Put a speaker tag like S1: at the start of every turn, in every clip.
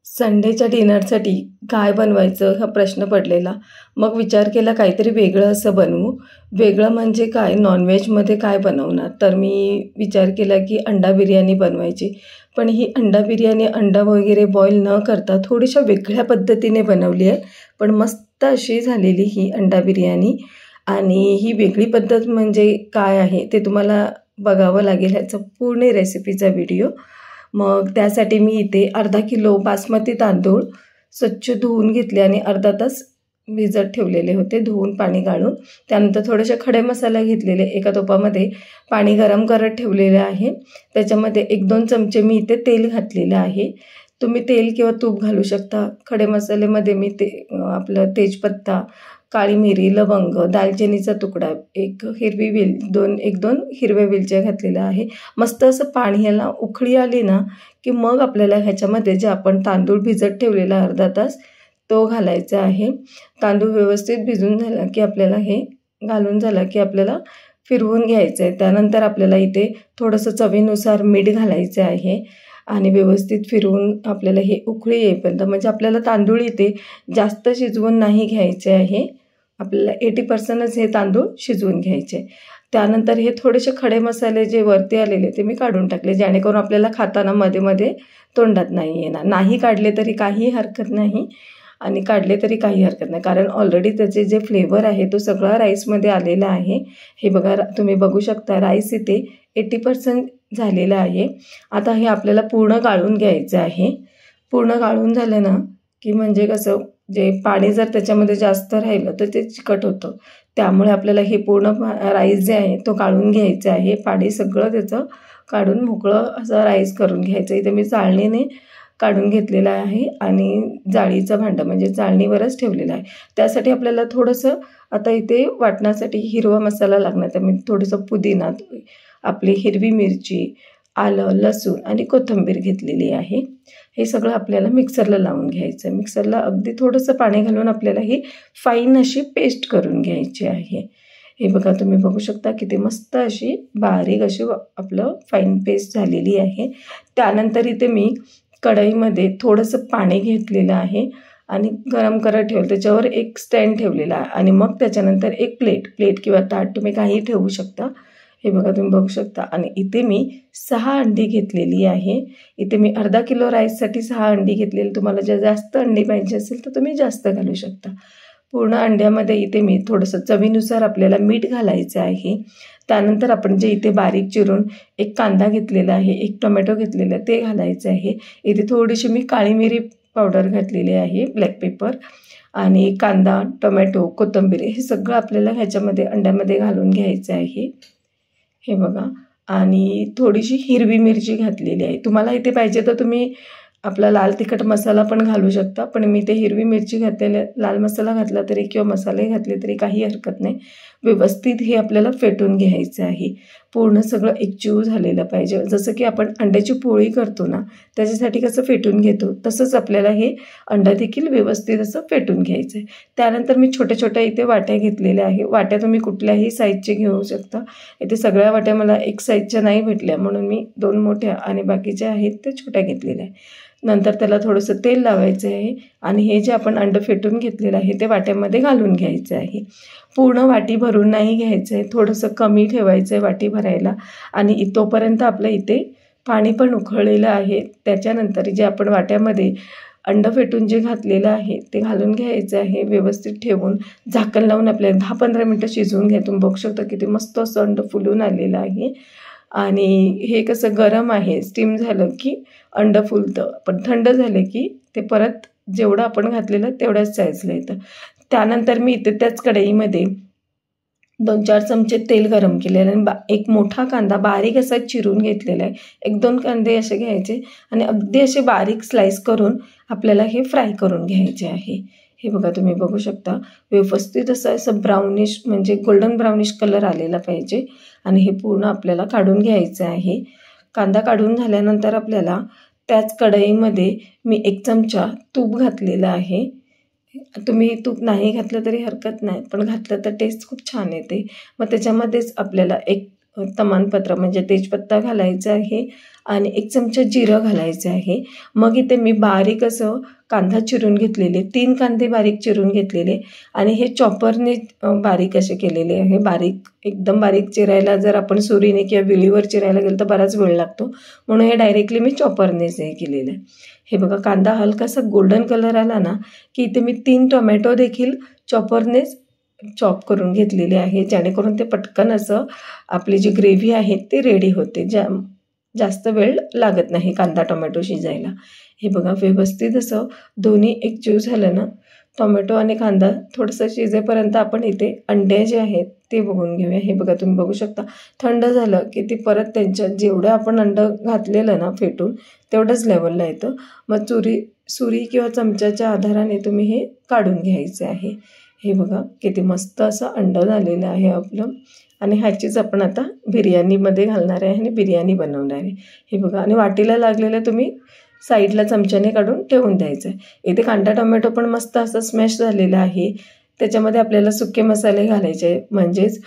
S1: संडेच्या डिनरसाठी काय बनवायचं हा प्रश्न पडलेला. मग विचार केला काहीतरी वेगळं असं बनवू. वेगळं म्हणजे काय, नॉनव्हेजमध्ये काय बनवणार? तर मी विचार केला की अंडा बिर्याणी बनवायची. पण ही अंडा बिर्याणी अंडा वगैरे बॉईल न करता थोडीशा वेगळ्या पद्धतीने बनवली आहे. पण मस्त अशी झालेली ही अंडा बिर्याणी. आणि ही वेगळी पद्धत म्हणजे काय आहे ते तुम्हाला बघावं लागेल ह्याचा पूर्ण रेसिपीचा व्हिडिओ. मग त्यासाठी मी इथे अर्धा किलो बासमती तांदूळ स्वच्छ धुवून घेतले आणि अर्धा तास भिजत ठेवलेले होते धुवून पाणी गाळून. त्यानंतर थोडेसे खडे मसाला घेतलेले, एका तोपामध्ये पाणी गरम करत ठेवलेले आहे. त्याच्यामध्ये 1-2 चमचे मी इथे तेल घातलेलं आहे. तुम्ही तेल किंवा तूप घालू शकता. खडे मसाल्यामध्ये मी आपलं तेजपत्ता, काळी मिरी, लवंग, दालचिनीचा तुकडा, एक हिरवी वेल, 1-2 हिरव्या वेलच्या घातलेल्या आहे. मस्त असं पाणी ह्याला उकळी आली ना की मग आपल्याला ह्याच्यामध्ये जे आपण तांदूळ भिजत ठेवलेला अर्धा तास तो घालायचा आहे. तांदूळ व्यवस्थित भिजून झाला की आपल्याला हे घालून झाला की आपल्याला फिरवून घ्यायचं आहे. त्यानंतर आपल्याला इथे थोडंसं चवीनुसार मीठ घालायचं आहे आणि व्यवस्थित फिरवून आपल्याला हे उकळी येईपर्यंत, म्हणजे आपल्याला तांदूळ इथे जास्त शिजवून नाही घ्यायचे आहे. आपल्याला 80%च हे तांदूळ शिजवून घ्यायचे. त्यानंतर हे थोडेसे खडे मसाले जे वरती आलेले ते मी काढून टाकले, जेणेकरून आपल्याला खाताना मध्ये मध्ये तोंडात नाही येणार. नाही काढले तरी काही हरकत नाही आणि काढले तरी काही हरकत नाही, कारण ऑलरेडी त्याचे जे फ्लेवर आहे तो सगळा राईसमध्ये आलेला आहे. हे बघा, तुम्ही बघू शकता राईस इथे 80% झालेला आहे. आता हे आपल्याला पूर्ण गाळून घ्यायचं आहे. पूर्ण गाळून झालं ना की म्हणजे कसं, जे पाणी जर त्याच्यामध्ये जास्त राहिलं तर ते चिकट होतं. त्यामुळे आपल्याला हे पूर्ण राईस जे आहे तो काढून घ्यायचं आहे. पाणी सगळं त्याचं काढून मोकळं असं राईस करून घ्यायचं. इथे मी चाळणीने काढून घेतलेला आहे आणि जाळीचं भांडं म्हणजे चाळणीवरच ठेवलेलं आहे. त्यासाठी आपल्याला थोडंसं आता इथे वाटण्यासाठी हिरवा मसाला लागणार. तर मी थोडंसं पुदिना, आपली हिरवी मिरची, आलं, लसूण आणि कोथिंबीर घेतलेली आहे. हे सगळं आपल्याला मिक्सरला लावून घ्यायचं. मिक्सरला अगदी थोडंसं पाणी घालून आपल्याला ही फाईन अशी पेस्ट करून घ्यायची आहे. हे बघा, तुम्ही बघू शकता किती मस्त अशी बारीक अशी आपलं फाईन पेस्ट झालेली आहे. त्यानंतर इथे मी कढईमध्ये थोडंसं पाणी घेतलेलं आहे आणि गरम करत ठेवलं. त्याच्यावर एक स्टँड ठेवलेला आहे आणि मग त्याच्यानंतर एक प्लेट किंवा ताट तुम्ही काही ठेवू शकता. हे बघा, तुम्ही बघू शकता. आणि इथे मी 6 अंडी घेतलेली आहे. इथे मी अर्धा किलो राईससाठी 6 अंडी घेतलेली. तुम्हाला जर जास्त अंडी पाहिजे असेल तर तुम्ही जास्त घालू शकता. पूर्ण अंड्यामध्ये इथे मी थोडंसं चवीनुसार आपल्याला मीठ घालायचं आहे. त्यानंतर आपण जे इथे बारीक चिरून एक कांदा घेतलेला आहे, एक टोमॅटो घेतलेला आहे ते घालायचं आहे. इथे थोडीशी मी काळी मिरी पावडर घातलेली आहे, ब्लॅक पेपर, आणि कांदा, टोमॅटो, कोथिंबीर हे सगळं आपल्याला ह्याच्यामध्ये अंड्यामध्ये घालून घ्यायचं आहे. हे बघा, आणि थोडीशी हिरवी मिरची घातलेली आहे. तुम्हाला इथे पाहिजे तर तुम्ही आपला लाल तिखट मसाला पण घालू शकता, पण मी ते हिरवी मिरची घातलेले, लाल मसाला घातला तरी किंवा मसाले घातले तरी काही हरकत नाही. व्यवस्थित हे आपल्याला फेटून घ्यायचं आहे. पूर्ण सगळं एकजीव झालेलं पाहिजे. जसं की आपण अंड्याची पोळी करतो ना, त्याच्यासाठी कसं फेटून घेतो तसंच आपल्याला हे अंडा देखील व्यवस्थित असं फेटून घ्यायचं आहे. त्यानंतर मी छोट्या छोट्या इथे वाट्या घेतलेल्या आहे. वाट्या तुम्ही कुठल्याही साईजचे घेऊ शकता. इथे सगळ्या वाट्या मला एक साईजच्या नाही भेटल्या म्हणून मी 2 मोठ्या आणि बाकीच्या आहेत त्या छोट्या घेतलेल्या आहे. नंतर त्याला थोडंसं तेल लावायचं आहे आणि हे जे आपण अंडं फेटून घेतलेलं आहे ते वाट्यामध्ये घालून घ्यायचं आहे. पूर्ण वाटी भरून नाही घ्यायचं आहे, थोडंसं कमी ठेवायचं आहे वाटी भरायला. आणि तोपर्यंत आपलं इथे पाणी पण उकळलेलं आहे. त्याच्यानंतर जे आपण वाट्यामध्ये अंडं फेटून जे घातलेलं आहे ते घालून घ्यायचं आहे. व्यवस्थित ठेवून झाकण लावून आपल्याला 10-15 मिनटं शिजवून घ्या. तुम्ही बघू शकता किती मस्त असं अंडं फुलून आलेलं आहे. आणि हे कसं गरम आहे, स्टीम झालं की अंडं फुलतं, पण थंड झालं की ते परत जेवढं आपण घातलेलं तेवढ्याच साईजला येतं. त्यानंतर मी इथे त्याच कढईमध्ये 2-4 चमचे तेल गरम केलेलं आणि एक मोठा कांदा बारीक असा चिरून घेतलेला आहे. 1-2 कांदे असे घ्यायचे आणि अगदी असे बारीक स्लाईस करून आपल्याला हे फ्राय करून घ्यायचे आहे. हे बघा, तुम्ही बघू शकता व्यवस्थित असं ब्राउनिश म्हणजे गोल्डन ब्राउनिश कलर आलेला पाहिजे आणि हे पूर्ण आपल्याला काढून घ्यायचं आहे. कांदा काढून झाल्यानंतर आपल्याला त्याच कढईमध्ये मी 1 चमचा तूप घातलेलं आहे. तुम्ही तूप नाही घातलं तरी हरकत नाही, पण घातलं तर टेस्ट खूप छान येते. मग त्याच्यामध्येच आपल्याला एक तमालपत्र म्हणजे तेजपत्ता घालायचा आहे आणि 1 चमचा जिरं घालायचं आहे. मग इथे मी बारीक असं कांदा चिरून घेतलेले, 3 कांदे बारीक चिरून घेतलेले आणि हे चॉपरने बारीक असे केलेले आहे. एकदम बारीक चिरायला जर आपण सुरीने किंवा विळीवर चिरायला गेलं तर बराच वेळ लागतो, म्हणून हे डायरेक्टली मी चॉपरनेच हे केलेलं आहे. हे बघा, कांदा हलकासा गोल्डन कलर आला ना की इथे मी 3 टोमॅटो देखील चॉपरनेच चॉप करून घेतलेले आहे, जेणेकरून ते पटकन असं आपली जी ग्रेव्ही आहे ती रेडी होते. जास्त वेळ लागत नाही कांदा टोमॅटो शिजायला. हे बघा, व्यवस्थित असं दोन्ही एकजीव झालं ना, टोमॅटो आणि कांदा थोडंसं शिजेपर्यंत आपण इथे अंडे जे आहेत ते बघून घेऊया. हे बघा, तुम्ही बघू शकता थंड झालं की ती परत त्यांच्यात जेवढं आपण अंडं घातलेलं ना फेटून तेवढंच लेवलला येतं. मग सुरी किंवा चमच्याच्या आधाराने तुम्ही हे काढून घ्यायचे आहे. हे बघा, किती मस्त असं अंडं झालेलं आहे आपलं आणि ह्याचीच आपण आता बिर्याणीमध्ये घालणार आहे आणि बिर्याणी बनवणार आहे. हे बघा, आणि वाटीला लागलेलं तुम्ही साईडला चमच्याने काढून ठेवून द्यायचं आहे. इथे कांदा टोमॅटो पण मस्त असं स्मॅश झालेलं आहे. त्याच्यामध्ये आपल्याला सुके मसाले घालायचे आहे, म्हणजेच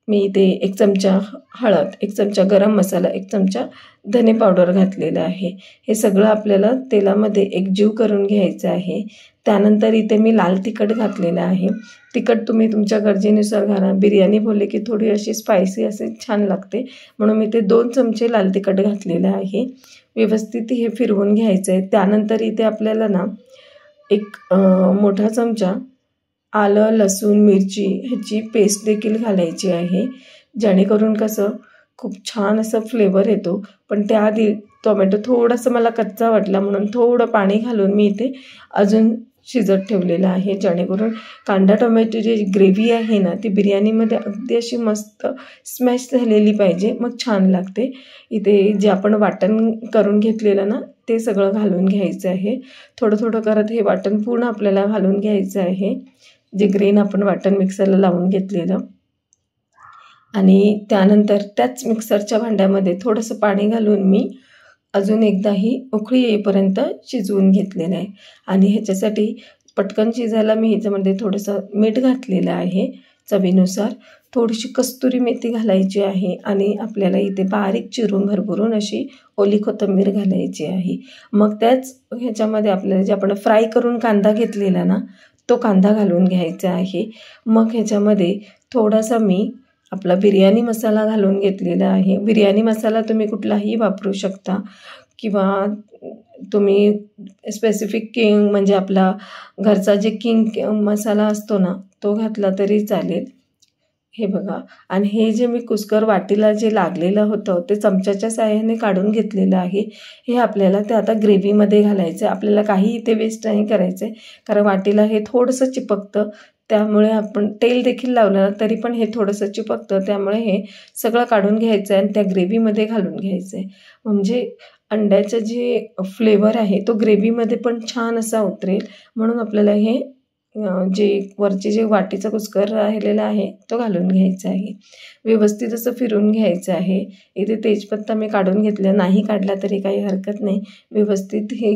S1: मी इथे 1 चमचा हळद, 1 चमचा गरम मसाला, 1 चमचा धने पावडर घातलेलं आहे. हे सगळं आपल्याला तेलामध्ये एकजीव करून घ्यायचं आहे. त्यानंतर इथे मी लाल तिखट घातलेलं आहे. तिखट तुम्ही तुमच्या गरजेनुसार घाला. बिर्याणी बोलले की थोडी अशी स्पायसी असे छान लागते, म्हणून मी ते 2 चमचे लाल तिखट घातलेलं आहे. व्यवस्थित हे फिरवून घ्यायचं आहे. त्यानंतर इथे आपल्याला ना 1 मोठा चमचा आलं, लसूण, मिरची ह्याची पेस्ट देखील घालायची आहे, जेणेकरून कसं खूप छान असं फ्लेवर येतो. पण त्याआधी टोमॅटो थोडासा मला कच्चा वाटला, म्हणून थोडं पाणी घालून मी इथे अजून शिजत ठेवलेलं आहे, जेणेकरून कांदा टोमॅटोची जी ग्रेव्ही आहे ना ती बिर्याणीमध्ये अगदी अशी मस्त स्मॅश झालेली पाहिजे, मग छान लागते. इथे जे आपण वाटण करून घेतलेलं ना ते सगळं घालून घ्यायचं आहे. थोडं थोडं करत हे वाटण पूर्ण आपल्याला घालून घ्यायचं आहे, जे ग्रेन आपण वाटण मिक्सरला लावून घेतलेलं. आणि त्यानंतर त्याच मिक्सरच्या भांड्यामध्ये थोडंसं पाणी घालून मी अजून एकदाही उकळी येईपर्यंत शिजवून घेतलेलं आहे. आणि ह्याच्यासाठी पटकन शिजायला मी ह्याच्यामध्ये थोडंसं मीठ घातलेलं आहे चवीनुसार. थोडीशी कस्तुरी मेथी घालायची आहे आणि आपल्याला इथे बारीक चिरून भरभरून अशी ओली कोथिंबीर घालायची आहे. मग त्याच ह्याच्यामध्ये आपल्याला जे आपण फ्राय करून कांदा घेतलेला ना तो कांदा घालून घ्यायचा आहे. मग ह्याच्यामध्ये थोडासा मी आपला बिर्याणी मसाला घालून घेतलेला आहे. बिर्याणी मसाला तुम्ही कुठलाही वापरू शकता किंवा तुम्ही स्पेसिफिक किंग म्हणजे आपला घरचा जे किंग मसाला असतो ना तो घातला तरी चालेल. हे बघा, आणि हे जे मी कुस्कर वाटीला जे लागलेलं होतं ते चमच्याच्या साहाय्याने काढून घेतलेलं आहे. हे आपल्याला ते आता ग्रेव्हीमध्ये घालायचं आहे. आपल्याला काही इथे वेस्ट नाही करायचं आहे, कारण वाटीला हे थोडंसं चिपकतं, त्यामुळे आपण तेल देखील लावलं तरी पण हे थोडंसं चिपकतं. त्यामुळे हे सगळं काढून घ्यायचं आहे आणि त्या ग्रेव्हीमध्ये घालून घ्यायचं आहे, म्हणजे अंड्याचं जे फ्लेवर आहे तो ग्रेव्हीमध्ये पण छान असा उतरेल. म्हणून आपल्याला हे जे वरचे जे वाटीचा कुस्कर राहिलेला आहे तो घालून घ्यायचा आहे. व्यवस्थित असं फिरून घ्यायचं आहे. इथे तेजपत्ता मी काढून घेतला, नाही काढला तरी काही हरकत नाही. व्यवस्थित हे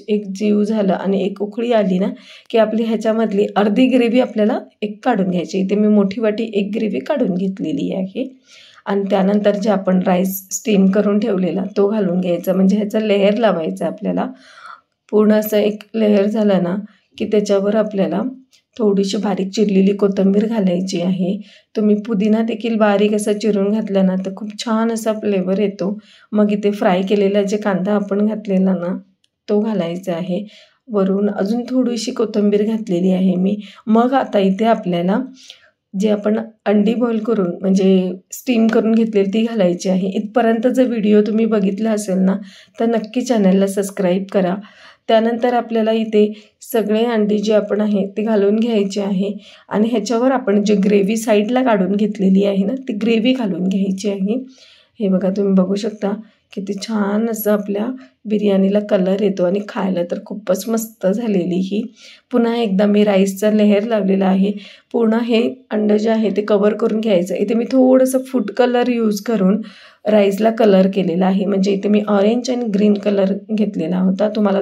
S1: एक जीव झालं आणि एक उकळी आली ना की आपली ह्याच्यामधली अर्धी ग्रेव्ही आपल्याला काढून घ्यायची. इथे मी मोठी वाटी 1 ग्रेव्ही काढून घेतलेली आहे. आणि त्यानंतर जे आपण राईस स्टीम करून ठेवलेला तो घालून घ्यायचा, म्हणजे ह्याचा लेयर लावायचा आपल्याला. पूर्ण असं एक लेयर झालं ना की त्याच्यावर आपल्याला थोडीशी बारीक चिरलेली कोथिंबीर घालायची आहे. तुम्ही पुदिना देखील बारीक असा चिरून घातला ना तर खूप छान असा फ्लेवर येतो. मग इथे फ्राय केलेला जे कांदा आपण घातलेला ना तो घालायचा आहे. वरून अजून थोडीशी कोथिंबीर घातलेली आहे मी. मग आता इथे आपल्याला जे आपण अंडी बॉईल करून म्हणजे स्टीम करून घेतलेली ती घालायची आहे. इथपर्यंत जर व्हिडिओ तुम्ही बघितला असेल ना तर नक्की चॅनलला सबस्क्राईब करा. त्यानंतर आपल्याला इथे सगळे अंडी जे आपण आहे ते घालून घ्यायचे आहे आणि ह्याच्यावर आपण जे ग्रेव्ही साईडला काढून घेतलेली आहे ना ती ग्रेव्ही घालून घ्यायची आहे. हे बघा, तुम्ही बघू शकता किती छान असं आपल्या बिर्याणीला कलर येतो आणि खायला तर खूपच मस्त झालेली ही. पुन्हा एकदा मी राईसचा लेयर लावलेला आहे. पूर्ण हे अंडं जे आहे ते कवर करून घ्यायचं. इथे मी थोडंसं फूड कलर यूज करून राईसला कलर केलेला आहे, म्हणजे इथे मी ऑरेंज आणि ग्रीन कलर घेतलेला होता. तुम्हाला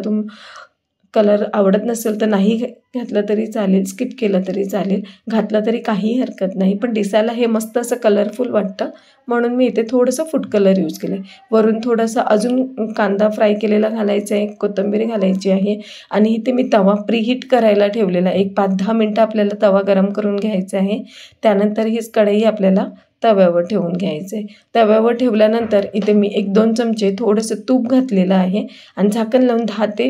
S1: कलर आवडत नसेल तर नाही घातलं तरी चालेल, स्किप केलं तरी चालेल, घातलं तरी काही हरकत नाही. पण दिसायला हे मस्त असं कलरफुल वाटतं म्हणून मी इथे थोडंसं फूड कलर यूज केलं आहे. वरून थोडंसं अजून कांदा फ्राय केलेला घालायचा आहे, कोथिंबीर घालायची आहे आणि इथे मी तवा प्रीहीट करायला ठेवलेला आहे. एक 5-10 मिनटं आपल्याला तवा गरम करून घ्यायचा आहे. त्यानंतर हीच कढई आपल्याला तव्यावर ठेवून घ्यायचं आहे. तव्यावर ठेवल्यानंतर इथे मी 1-2 चमचे थोडंसं तूप घातलेलं आहे आणि झाकण लावून 10 ते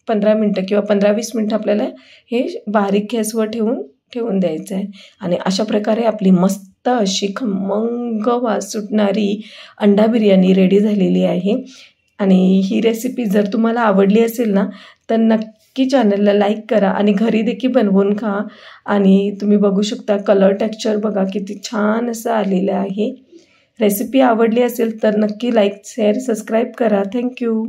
S1: 15 मिनटं किंवा 15-20 मिनटं आपल्याला हे बारीक गॅसवर ठेवून द्यायचं आहे. आणि अशा प्रकारे आपली मस्त अशी खमंग वास सुटणारी अंडा बिर्याणी रेडी झालेली आहे. आणि ही रेसिपी जर तुम्हाला आवडली असेल ना तर नक्की चॅनलला लाईक करा आणि घरी देखील बनवून खा. आणि तुम्ही बघू शकता कलर टेक्स्चर बघा किती छान असं आलेलं आहे. रेसिपी आवडली असेल तर नक्की लाईक शेअर सबस्क्राईब करा. थँक्यू.